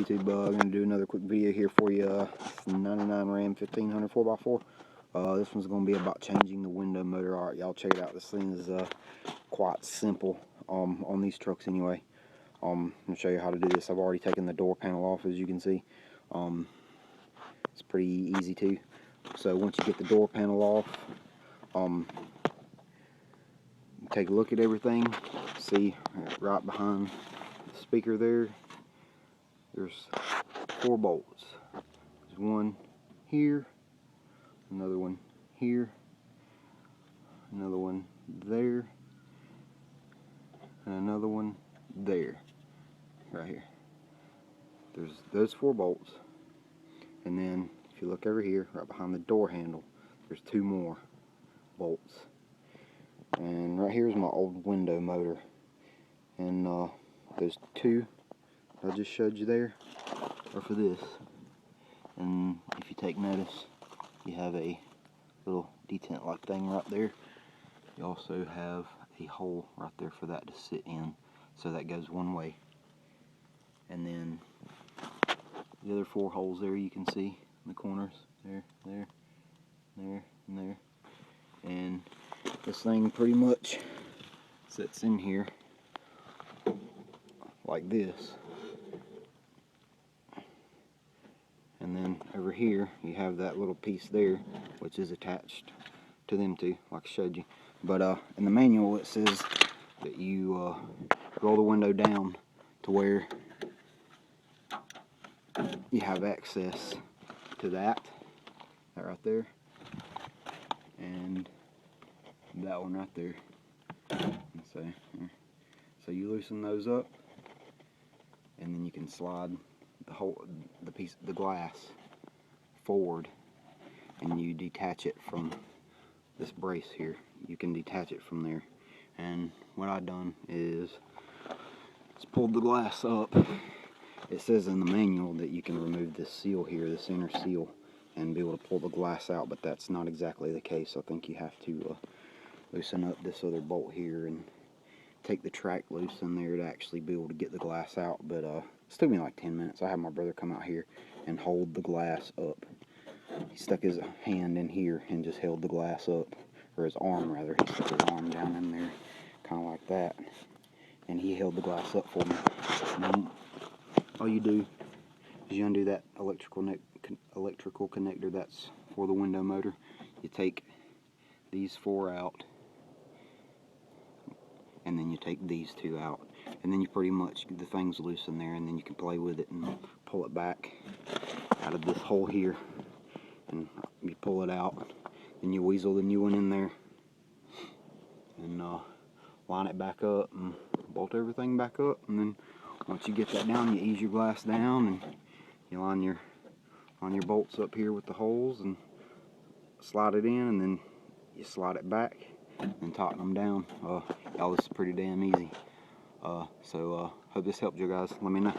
YouTube? I'm going to do another quick video here for you. 99 Ram 1500 4x4. This one's going to be about changing the window motor. Alright, y'all check it out. This thing is quite simple on these trucks anyway. I'm going to show you how to do this. I've already taken the door panel off, as you can see. It's pretty easy too. So once you get the door panel off, take a look at everything. See right behind the speaker there's 4 bolts. There's one here, another one here, another one there, and another one there, right here. There's those 4 bolts, and then if you look over here, right behind the door handle, there's 2 more bolts. And right here is my old window motor, and those 2 I just showed you there are for this. And if you take notice, you have a little detent like thing right there. You also have a hole right there for that to sit in, so that goes one way. And then the other 4 holes there you can see in the corners, there, there, there, and there. And this thing pretty much sits in here like this. And then over here you have that little piece there, which is attached to them two, like I showed you. But in the manual it says that you roll the window down to where you have access to that right there, and that one right there. And so you loosen those up, and then you can slide the glass forward, and you detach it from this brace here. You can detach it from there. And what I've done is just pulled the glass up. It says in the manual that you can remove this seal here, this inner seal, and be able to pull the glass out, but that's not exactly the case. I think you have to loosen up this other bolt here and take the track loose in there to actually be able to get the glass out. But it took me like 10 minutes. I had my brother come out here and hold the glass up. He stuck his hand in here and just held the glass up, or his arm rather. He stuck his arm down in there, kind of like that, and he held the glass up for me. And then all you do is you undo that electrical connector that's for the window motor. You take these 4 out, and then you take these 2 out, and then you pretty much, the thing's loose in there, and then you can play with it and pull it back out of this hole here, and you pull it out, then you weasel the new one in there, and line it back up, and bolt everything back up. And then once you get that down, you ease your glass down, and you line your bolts up here with the holes, and slide it in, and then you slide it back and tighten them down. Y'all, this is pretty damn easy. So hope this helped you guys. Let me know.